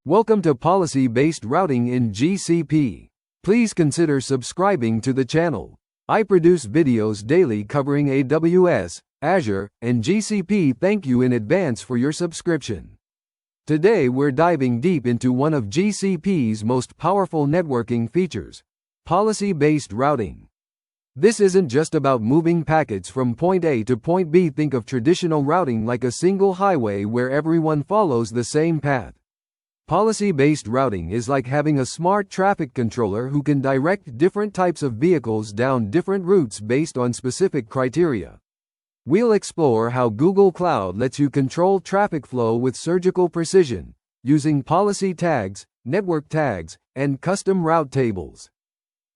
Welcome to Policy-Based Routing in GCP. Please consider subscribing to the channel. I produce videos daily covering AWS, Azure, and GCP. Thank you in advance for your subscription. Today we're diving deep into one of GCP's most powerful networking features, policy-based routing. This isn't just about moving packets from point A to point B. Think of traditional routing like a single highway where everyone follows the same path. Policy-based routing is like having a smart traffic controller who can direct different types of vehicles down different routes based on specific criteria. We'll explore how Google Cloud lets you control traffic flow with surgical precision, using policy tags, network tags, and custom route tables.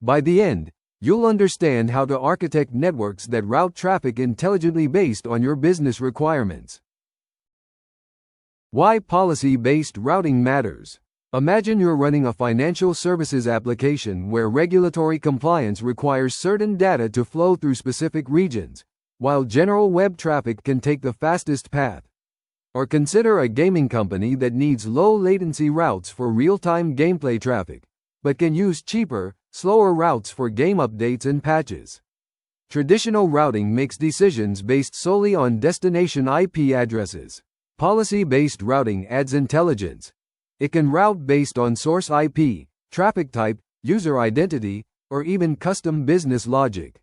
By the end, you'll understand how to architect networks that route traffic intelligently based on your business requirements. Why policy-based routing matters. Imagine you're running a financial services application where regulatory compliance requires certain data to flow through specific regions, while general web traffic can take the fastest path. Or consider a gaming company that needs low-latency routes for real-time gameplay traffic, but can use cheaper, slower routes for game updates and patches. Traditional routing makes decisions based solely on destination IP addresses. Policy-based routing adds intelligence. It can route based on source IP, traffic type, user identity, or even custom business logic.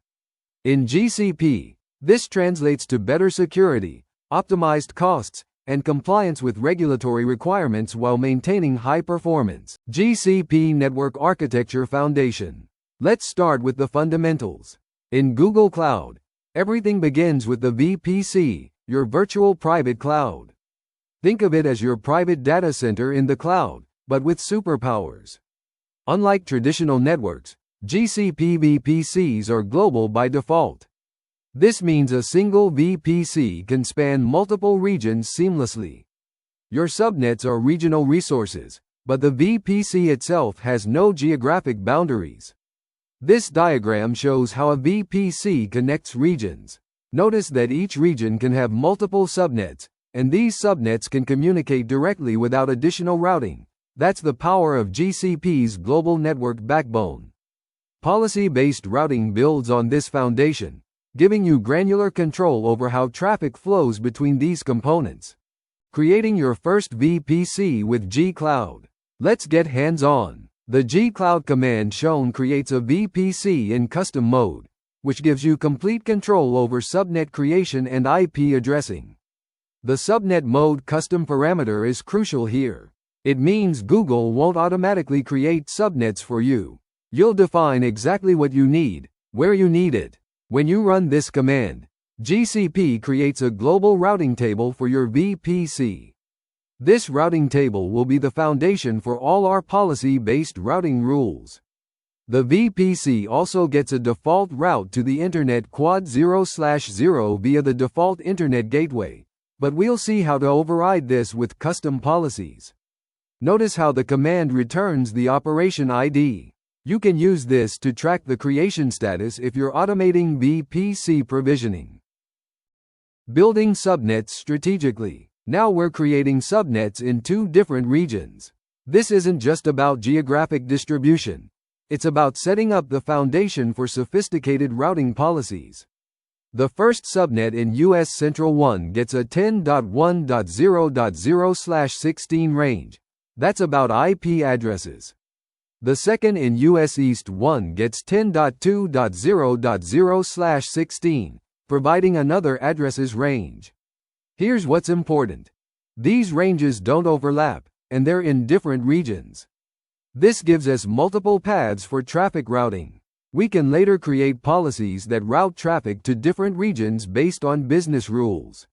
In GCP, this translates to better security, optimized costs, and compliance with regulatory requirements while maintaining high performance. GCP Network Architecture Foundation. Let's start with the fundamentals. In Google Cloud, everything begins with the VPC, your virtual private cloud. Think of it as your private data center in the cloud, but with superpowers. Unlike traditional networks, GCP VPCs are global by default. This means a single VPC can span multiple regions seamlessly. Your subnets are regional resources, but the VPC itself has no geographic boundaries. This diagram shows how a VPC connects regions. Notice that each region can have multiple subnets, and these subnets can communicate directly without additional routing. That's the power of GCP's global network backbone. Policy-based routing builds on this foundation, giving you granular control over how traffic flows between these components. Creating your first VPC with gcloud. Let's get hands-on. The gcloud command shown creates a VPC in custom mode, which gives you complete control over subnet creation and IP addressing. The subnet mode custom parameter is crucial here. It means Google won't automatically create subnets for you. You'll define exactly what you need, where you need it. When you run this command, GCP creates a global routing table for your VPC. This routing table will be the foundation for all our policy-based routing rules. The VPC also gets a default route to the Internet Quad 0/0 via the default Internet gateway. But we'll see how to override this with custom policies. Notice how the command returns the operation ID. You can use this to track the creation status if you're automating VPC provisioning. Building subnets strategically. Now we're creating subnets in two different regions. This isn't just about geographic distribution. It's about setting up the foundation for sophisticated routing policies. The first subnet in US Central 1 gets a 10.1.0.0/16 range. That's about IP addresses. The second in US East 1 gets 10.2.0.0/16, providing another addresses range. Here's what's important. These ranges don't overlap, and they're in different regions. This gives us multiple paths for traffic routing. We can later create policies that route traffic to different regions based on business rules.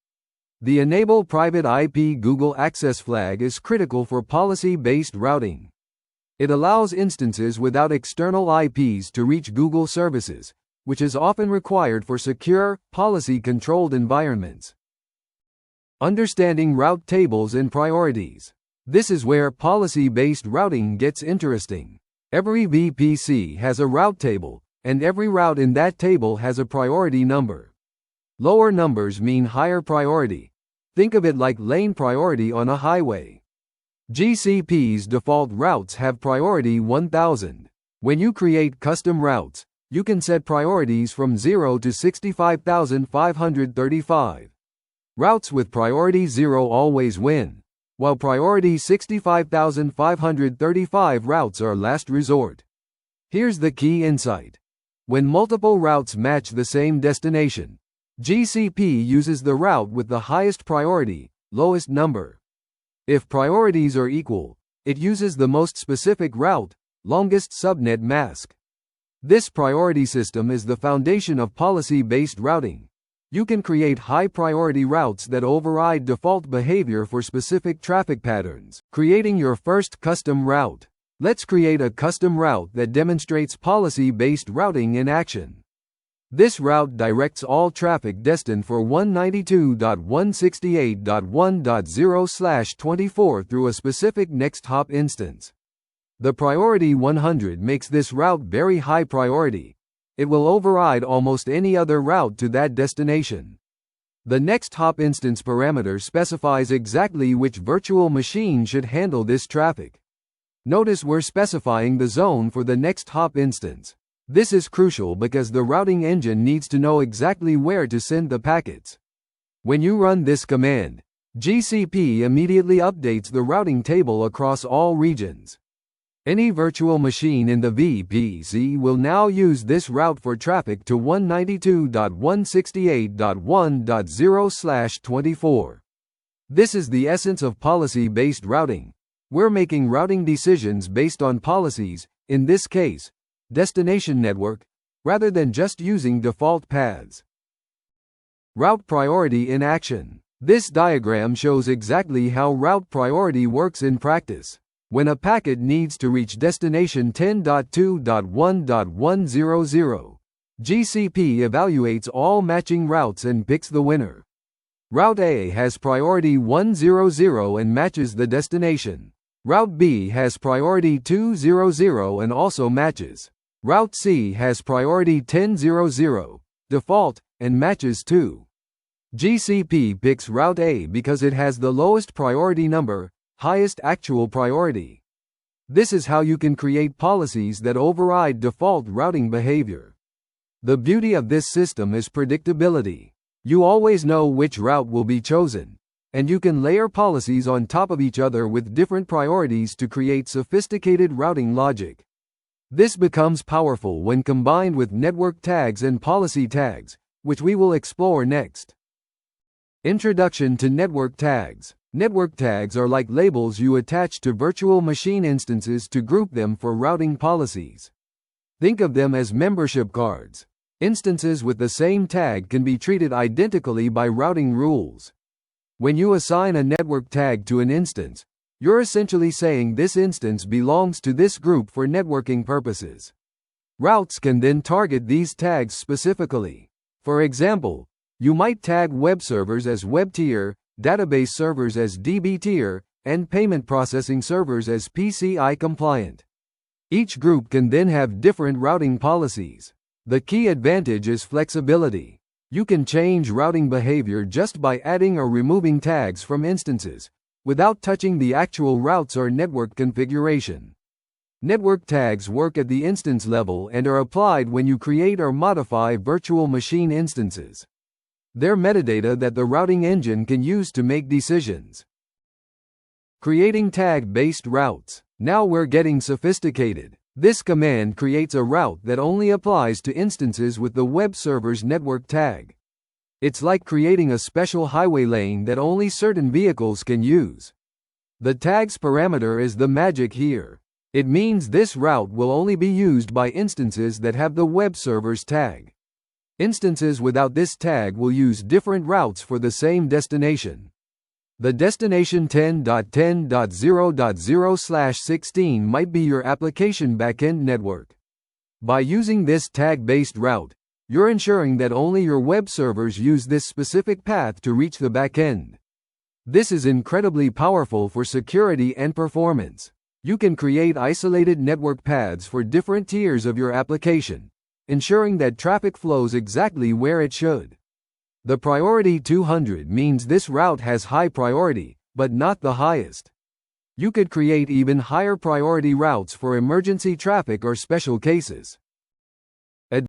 The Enable Private IP Google Access flag is critical for policy-based routing. It allows instances without external IPs to reach Google services, which is often required for secure, policy-controlled environments. Understanding route tables and priorities. This is where policy-based routing gets interesting. Every VPC has a route table, and every route in that table has a priority number. Lower numbers mean higher priority. Think of it like lane priority on a highway. GCP's default routes have priority 1000. When you create custom routes, you can set priorities from 0 to 65,535. Routes with priority 0 always win, while priority 65,535 routes are last resort. Here's the key insight. When multiple routes match the same destination, GCP uses the route with the highest priority, lowest number. If priorities are equal, it uses the most specific route, longest subnet mask. This priority system is the foundation of policy-based routing. You can create high-priority routes that override default behavior for specific traffic patterns. Creating your first custom route. Let's create a custom route that demonstrates policy-based routing in action. This route directs all traffic destined for 192.168.1.0/24 through a specific next hop instance. The priority 100 makes this route very high priority. It will override almost any other route to that destination. The next hop instance parameter specifies exactly which virtual machine should handle this traffic. Notice we're specifying the zone for the next hop instance. This is crucial because the routing engine needs to know exactly where to send the packets. When you run this command, GCP immediately updates the routing table across all regions. Any virtual machine in the VPC will now use this route for traffic to 192.168.1.0/24. This is the essence of policy-based routing. We're making routing decisions based on policies, in this case, destination network, rather than just using default paths. Route priority in action. This diagram shows exactly how route priority works in practice. When a packet needs to reach destination 10.2.1.100, GCP evaluates all matching routes and picks the winner. Route A has priority 100 and matches the destination. Route B has priority 200 and also matches. Route C has priority 1000, default, and matches too. GCP picks Route A because it has the lowest priority number, highest actual priority. This is how you can create policies that override default routing behavior. The beauty of this system is predictability. You always know which route will be chosen, and you can layer policies on top of each other with different priorities to create sophisticated routing logic. This becomes powerful when combined with network tags and policy tags, which we will explore next. Introduction to network tags. Network tags are like labels you attach to virtual machine instances to group them for routing policies. Think of them as membership cards. Instances with the same tag can be treated identically by routing rules. When you assign a network tag to an instance, you're essentially saying this instance belongs to this group for networking purposes. Routes can then target these tags specifically. For example, you might tag web servers as web tier, database servers as DB tier, and payment processing servers as PCI compliant. Each group can then have different routing policies. The key advantage is flexibility. You can change routing behavior just by adding or removing tags from instances, without touching the actual routes or network configuration. Network tags work at the instance level and are applied when you create or modify virtual machine instances. They're metadata that the routing engine can use to make decisions. Creating tag-based routes. Now we're getting sophisticated. This command creates a route that only applies to instances with the web server's network tag. It's like creating a special highway lane that only certain vehicles can use. The tags parameter is the magic here. It means this route will only be used by instances that have the web server's tag. Instances without this tag will use different routes for the same destination. The destination 10.10.0.0/16 might be your application backend network. By using this tag-based route, you're ensuring that only your web servers use this specific path to reach the backend. This is incredibly powerful for security and performance. You can create isolated network paths for different tiers of your application, ensuring that traffic flows exactly where it should. The priority 200 means this route has high priority, but not the highest. You could create even higher priority routes for emergency traffic or special cases.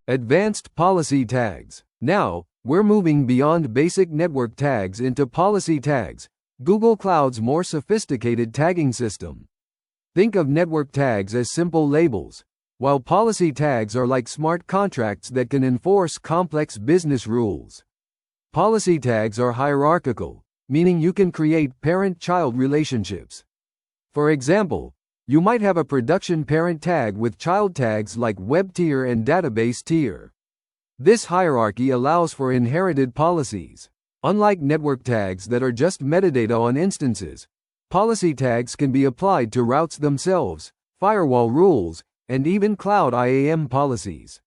Advanced policy tags. Now, we're moving beyond basic network tags into policy tags, Google Cloud's more sophisticated tagging system. Think of network tags as simple labels, while policy tags are like smart contracts that can enforce complex business rules. Policy tags are hierarchical, meaning you can create parent-child relationships. For example, you might have a production parent tag with child tags like web tier and database tier. This hierarchy allows for inherited policies. Unlike network tags that are just metadata on instances, policy tags can be applied to routes themselves, firewall rules, and even cloud IAM policies.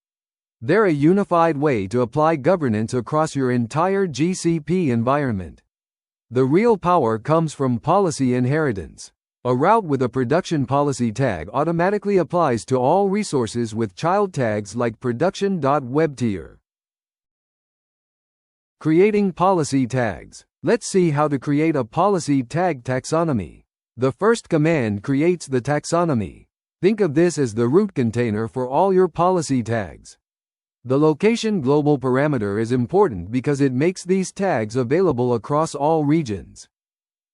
They're a unified way to apply governance across your entire GCP environment. The real power comes from policy inheritance. A route with a production policy tag automatically applies to all resources with child tags like production.webtier. Creating policy tags. Let's see how to create a policy tag taxonomy. The first command creates the taxonomy. Think of this as the root container for all your policy tags. The location global parameter is important because it makes these tags available across all regions.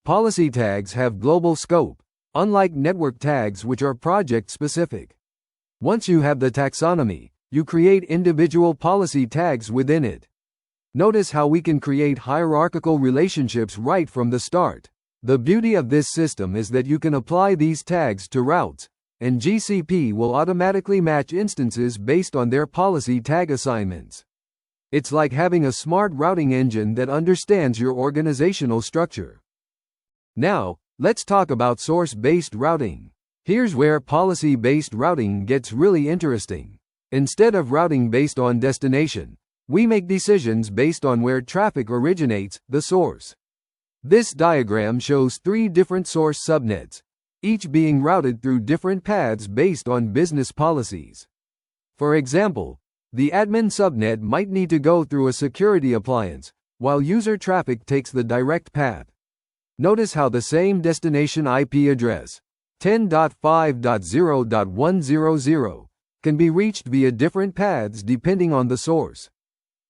Policy tags have global scope, unlike network tags which are project-specific. Once you have the taxonomy, you create individual policy tags within it. Notice how we can create hierarchical relationships right from the start. The beauty of this system is that you can apply these tags to routes, and GCP will automatically match instances based on their policy tag assignments. It's like having a smart routing engine that understands your organizational structure. Now, let's talk about source-based routing. Here's where policy-based routing gets really interesting. Instead of routing based on destination, we make decisions based on where traffic originates, the source. This diagram shows 3 different source subnets, each being routed through different paths based on business policies. For example, the admin subnet might need to go through a security appliance, while user traffic takes the direct path. Notice how the same destination IP address, 10.5.0.100, can be reached via different paths depending on the source.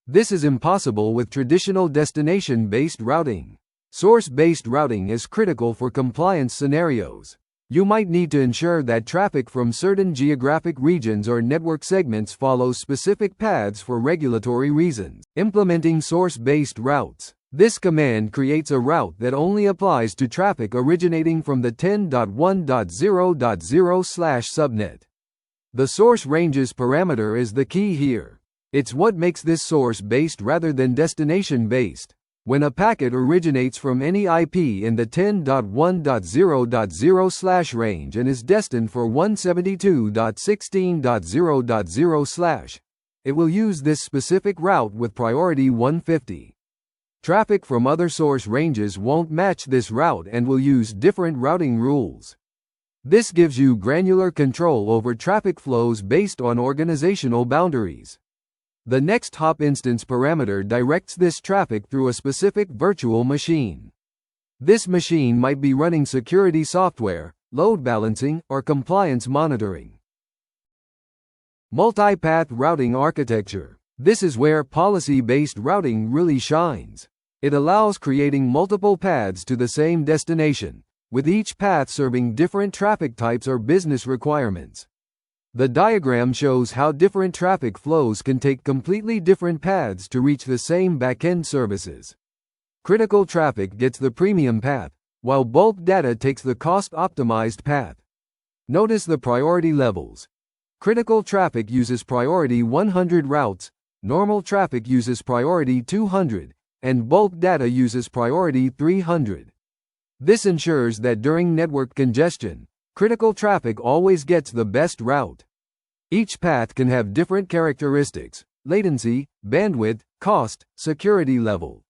This is impossible with traditional destination-based routing. Source-based routing is critical for compliance scenarios. You might need to ensure that traffic from certain geographic regions or network segments follows specific paths for regulatory reasons. Implementing source-based routes. This command creates a route that only applies to traffic originating from the 10.1.0.0/subnet. The source ranges parameter is the key here. It's what makes this source-based rather than destination-based. When a packet originates from any IP in the 10.1.0.0/range and is destined for 172.16.0.0/, it will use this specific route with priority 150. Traffic from other source ranges won't match this route and will use different routing rules. This gives you granular control over traffic flows based on organizational boundaries. The next hop instance parameter directs this traffic through a specific virtual machine. This machine might be running security software, load balancing, or compliance monitoring. Multi-path routing architecture. This is where policy-based routing really shines. It allows creating multiple paths to the same destination, with each path serving different traffic types or business requirements. The diagram shows how different traffic flows can take completely different paths to reach the same backend services. Critical traffic gets the premium path, while bulk data takes the cost-optimized path. Notice the priority levels. Critical traffic uses priority 100 routes, normal traffic uses priority 200, and bulk data uses priority 300. This ensures that during network congestion, critical traffic always gets the best route. Each path can have different characteristics: latency, bandwidth, cost, security level.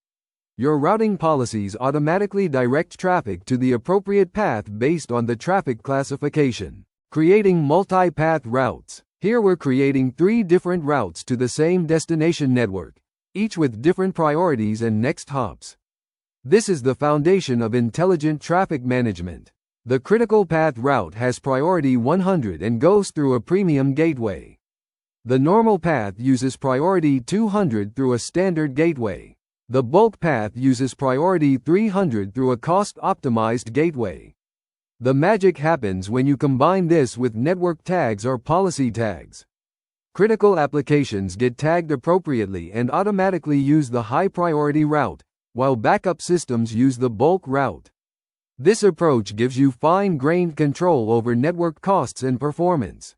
Your routing policies automatically direct traffic to the appropriate path based on the traffic classification. Creating multi-path routes. Here we're creating 3 different routes to the same destination network, each with different priorities and next hops. This is the foundation of intelligent traffic management. The critical path route has priority 100 and goes through a premium gateway. The normal path uses priority 200 through a standard gateway. The bulk path uses priority 300 through a cost-optimized gateway. The magic happens when you combine this with network tags or policy tags. Critical applications get tagged appropriately and automatically use the high-priority route, while backup systems use the bulk route. This approach gives you fine-grained control over network costs and performance.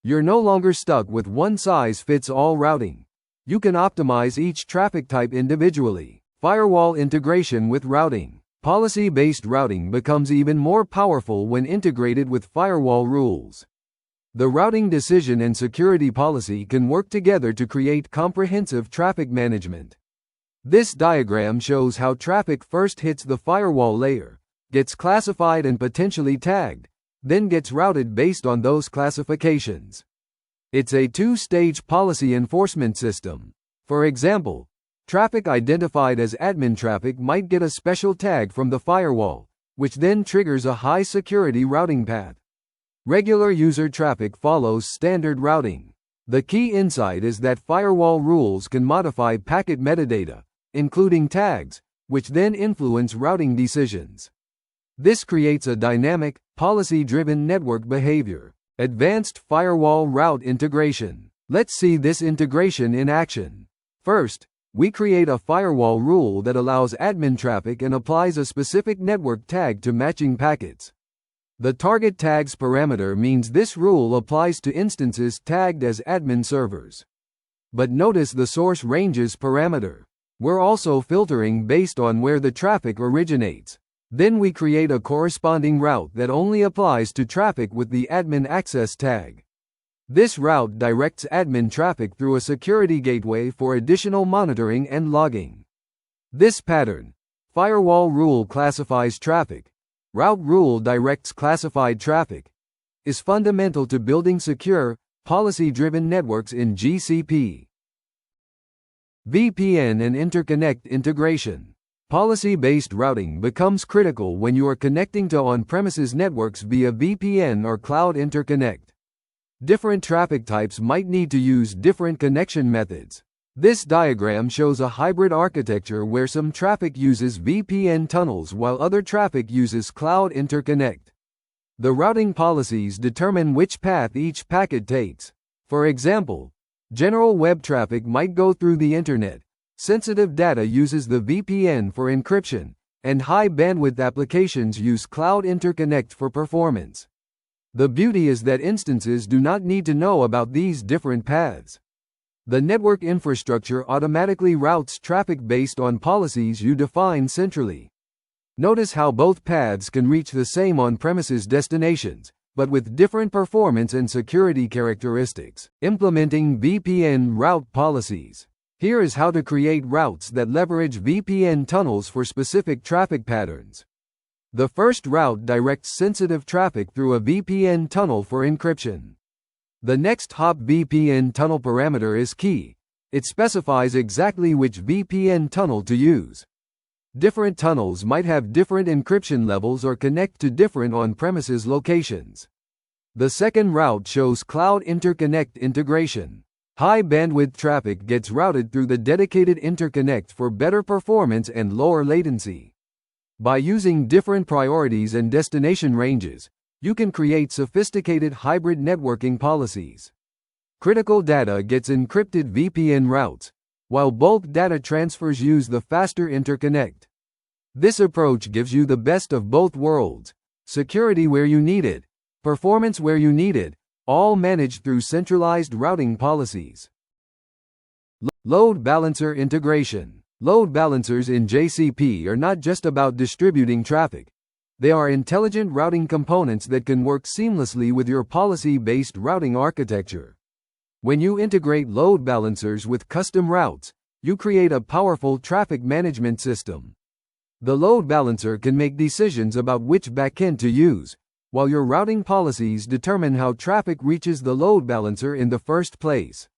You're no longer stuck with one-size-fits-all routing. You can optimize each traffic type individually. Firewall integration with routing. Policy-based routing becomes even more powerful when integrated with firewall rules. The routing decision and security policy can work together to create comprehensive traffic management. This diagram shows how traffic first hits the firewall layer, gets classified and potentially tagged, then gets routed based on those classifications. It's a two-stage policy enforcement system. For example, traffic identified as admin traffic might get a special tag from the firewall, which then triggers a high-security routing path. Regular user traffic follows standard routing. The key insight is that firewall rules can modify packet metadata, including tags, which then influence routing decisions. This creates a dynamic, policy-driven network behavior. Advanced firewall route integration. Let's see this integration in action. First, we create a firewall rule that allows admin traffic and applies a specific network tag to matching packets. The target tags parameter means this rule applies to instances tagged as admin servers. But notice the source ranges parameter. We're also filtering based on where the traffic originates. Then we create a corresponding route that only applies to traffic with the admin access tag. This route directs admin traffic through a security gateway for additional monitoring and logging. This pattern, firewall rule classifies traffic, route rule directs classified traffic, is fundamental to building secure, policy-driven networks in GCP. VPN and interconnect integration. Policy-based routing becomes critical when you are connecting to on-premises networks via VPN or cloud interconnect. Different traffic types might need to use different connection methods. This diagram shows a hybrid architecture where some traffic uses VPN tunnels while other traffic uses cloud interconnect. The routing policies determine which path each packet takes. For example, general web traffic might go through the internet. Sensitive data uses the VPN for encryption, and high-bandwidth applications use cloud interconnect for performance. The beauty is that instances do not need to know about these different paths. The network infrastructure automatically routes traffic based on policies you define centrally. Notice how both paths can reach the same on-premises destinations, but with different performance and security characteristics. Implementing VPN route policies. Here is how to create routes that leverage VPN tunnels for specific traffic patterns. The first route directs sensitive traffic through a VPN tunnel for encryption. The next hop VPN tunnel parameter is key. It specifies exactly which VPN tunnel to use. Different tunnels might have different encryption levels or connect to different on-premises locations. The second route shows cloud interconnect integration. High bandwidth traffic gets routed through the dedicated interconnect for better performance and lower latency. By using different priorities and destination ranges, you can create sophisticated hybrid networking policies. Critical data gets encrypted VPN routes, while bulk data transfers use the faster interconnect. This approach gives you the best of both worlds: security where you need it, performance where you need it, all managed through centralized routing policies. Load balancer integration. Load balancers in GCP are not just about distributing traffic. They are intelligent routing components that can work seamlessly with your policy-based routing architecture. When you integrate load balancers with custom routes, you create a powerful traffic management system. The load balancer can make decisions about which backend to use, while your routing policies determine how traffic reaches the load balancer in the first place.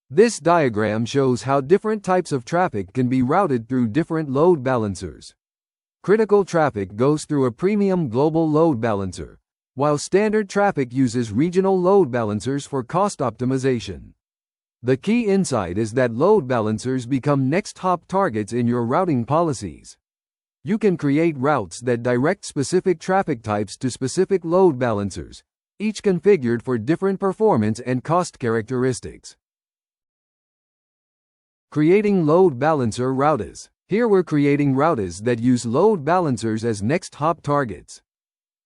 This diagram shows how different types of traffic can be routed through different load balancers. Critical traffic goes through a premium global load balancer, while standard traffic uses regional load balancers for cost optimization. The key insight is that load balancers become next hop targets in your routing policies. You can create routes that direct specific traffic types to specific load balancers, each configured for different performance and cost characteristics. Creating load balancer routers. Here we're creating routers that use load balancers as next hop targets.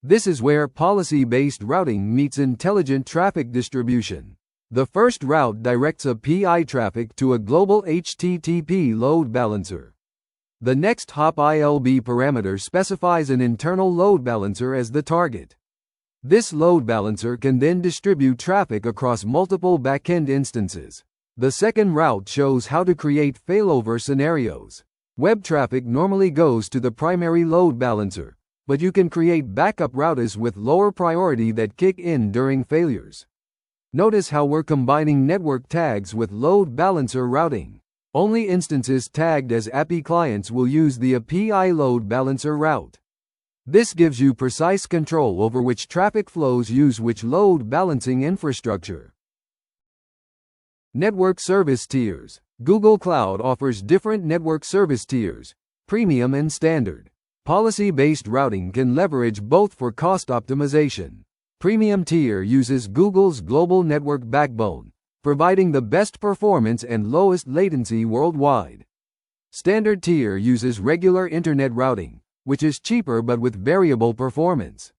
This is where policy-based routing meets intelligent traffic distribution. The first route directs a PI traffic to a global HTTP load balancer. The next hop ILB parameter specifies an internal load balancer as the target. This load balancer can then distribute traffic across multiple backend instances. The second route shows how to create failover scenarios. Web traffic normally goes to the primary load balancer, but you can create backup routers with lower priority that kick in during failures. Notice how we're combining network tags with load balancer routing. Only instances tagged as API clients will use the API load balancer route. This gives you precise control over which traffic flows use which load balancing infrastructure. Network service tiers. Google Cloud offers different network service tiers, premium and standard. Policy-based routing can leverage both for cost optimization. Premium tier uses Google's global network backbone, providing the best performance and lowest latency worldwide. Standard tier uses regular internet routing, which is cheaper but with variable performance.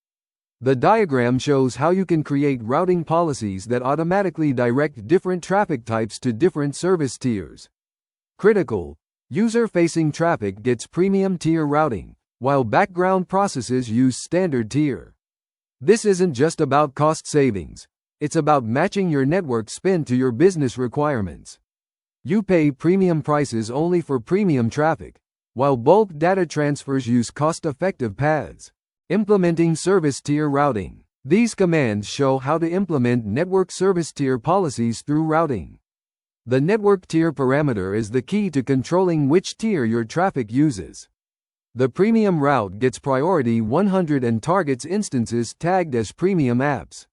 The diagram shows how you can create routing policies that automatically direct different traffic types to different service tiers. Critical: user-facing traffic gets premium tier routing, while background processes use standard tier. This isn't just about cost savings, it's about matching your network spend to your business requirements. You pay premium prices only for premium traffic, while bulk data transfers use cost-effective paths. Implementing service tier routing. These commands show how to implement network service tier policies through routing. The network tier parameter is the key to controlling which tier your traffic uses. The premium route gets priority 100 and targets instances tagged as premium apps.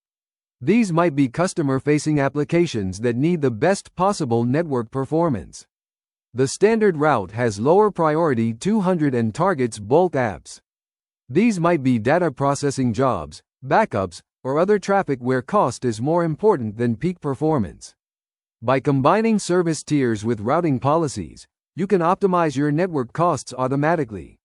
These might be customer-facing applications that need the best possible network performance. The standard route has lower priority 200 and targets bulk apps. These might be data processing jobs, backups, or other traffic where cost is more important than peak performance. By combining service tiers with routing policies, you can optimize your network costs automatically.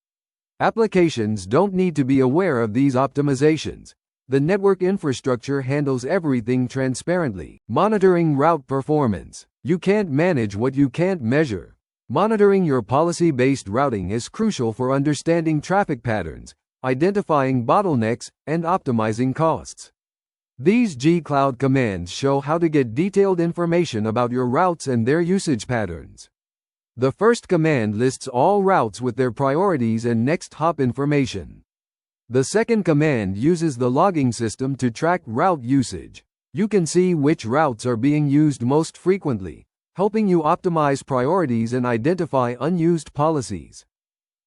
Applications don't need to be aware of these optimizations. The network infrastructure handles everything transparently. Monitoring route performance. You can't manage what you can't measure. Monitoring your policy-based routing is crucial for understanding traffic patterns, identifying bottlenecks, and optimizing costs. These G-Cloud commands show how to get detailed information about your routes and their usage patterns. The first command lists all routes with their priorities and next hop information. The second command uses the logging system to track route usage. You can see which routes are being used most frequently, helping you optimize priorities and identify unused policies.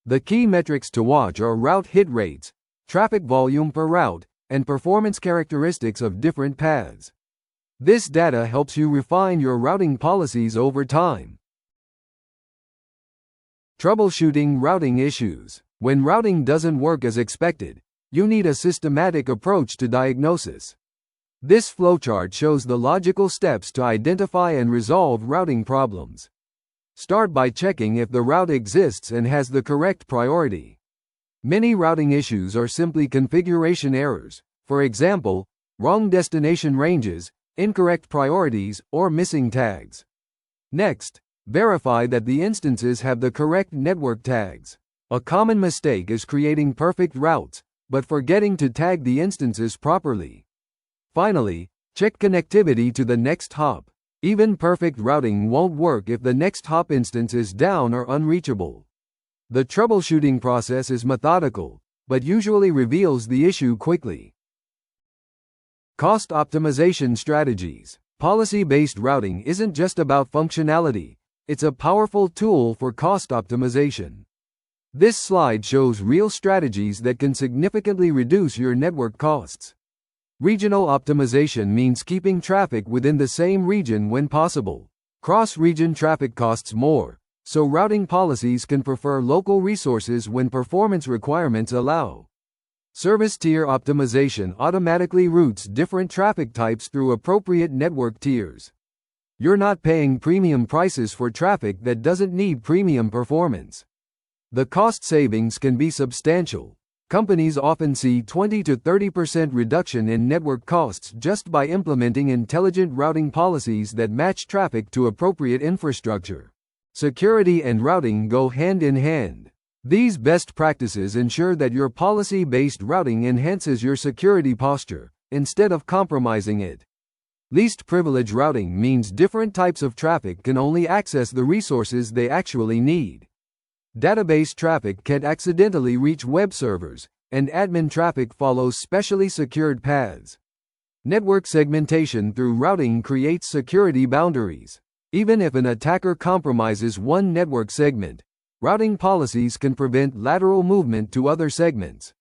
The key metrics to watch are route hit rates, traffic volume per route, and performance characteristics of different paths. This data helps you refine your routing policies over time. Troubleshooting routing issues. When routing doesn't work as expected, you need a systematic approach to diagnosis. This flowchart shows the logical steps to identify and resolve routing problems. Start by checking if the route exists and has the correct priority. Many routing issues are simply configuration errors, for example, wrong destination ranges, incorrect priorities, or missing tags. Next, verify that the instances have the correct network tags. A common mistake is creating perfect routes, but forgetting to tag the instances properly. Finally, check connectivity to the next hop. Even perfect routing won't work if the next hop instance is down or unreachable. The troubleshooting process is methodical, but usually reveals the issue quickly. Cost optimization strategies. Policy-based routing isn't just about functionality, it's a powerful tool for cost optimization. This slide shows real strategies that can significantly reduce your network costs. Regional optimization means keeping traffic within the same region when possible. Cross-region traffic costs more, so routing policies can prefer local resources when performance requirements allow. Service tier optimization automatically routes different traffic types through appropriate network tiers. You're not paying premium prices for traffic that doesn't need premium performance. The cost savings can be substantial. Companies often see 20 to 30% reduction in network costs just by implementing intelligent routing policies that match traffic to appropriate infrastructure. Security and routing go hand in hand. These best practices ensure that your policy-based routing enhances your security posture, instead of compromising it. Least privilege routing means different types of traffic can only access the resources they actually need. Database traffic can't accidentally reach web servers, and admin traffic follows specially secured paths. Network segmentation through routing creates security boundaries. Even if an attacker compromises one network segment, routing policies can prevent lateral movement to other segments.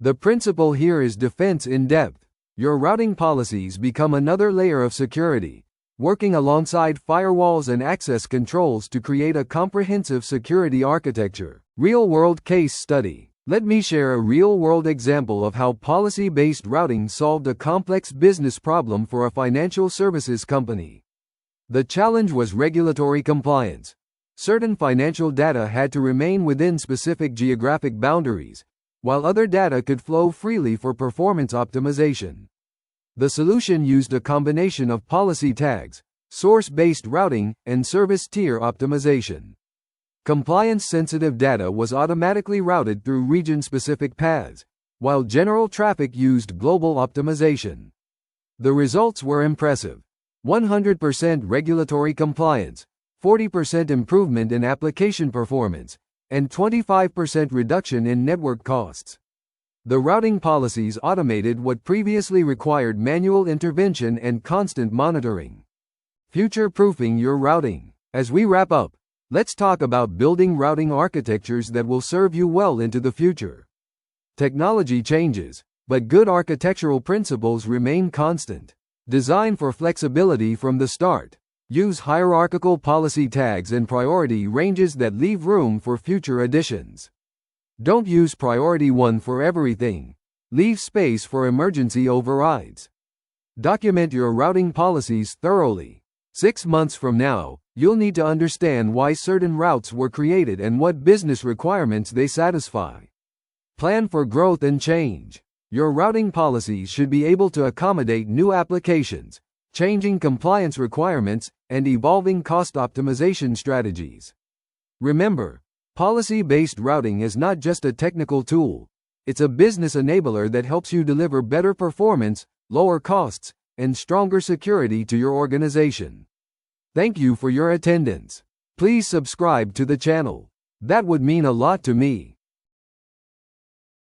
The principle here is defense in depth. Your routing policies become another layer of security, working alongside firewalls and access controls to create a comprehensive security architecture. Real-world case study. Let me share a real-world example of how policy-based routing solved a complex business problem for a financial services company. The challenge was regulatory compliance. Certain financial data had to remain within specific geographic boundaries, while other data could flow freely for performance optimization. The solution used a combination of policy tags, source-based routing, and service tier optimization. Compliance-sensitive data was automatically routed through region-specific paths, while general traffic used global optimization. The results were impressive: 100% regulatory compliance, 40% improvement in application performance, and 25% reduction in network costs. The routing policies automated what previously required manual intervention and constant monitoring. Future-proofing your routing. As we wrap up, let's talk about building routing architectures that will serve you well into the future. Technology changes, but good architectural principles remain constant. Design for flexibility from the start. Use hierarchical policy tags and priority ranges that leave room for future additions. Don't use priority 1 for everything. Leave space for emergency overrides. Document your routing policies thoroughly. 6 months from now, you'll need to understand why certain routes were created and what business requirements they satisfy. Plan for growth and change. Your routing policies should be able to accommodate new applications, changing compliance requirements, and evolving cost optimization strategies. Remember, policy-based routing is not just a technical tool, it's a business enabler that helps you deliver better performance, lower costs, and stronger security to your organization. Thank you for your attendance. Please subscribe to the channel. That would mean a lot to me.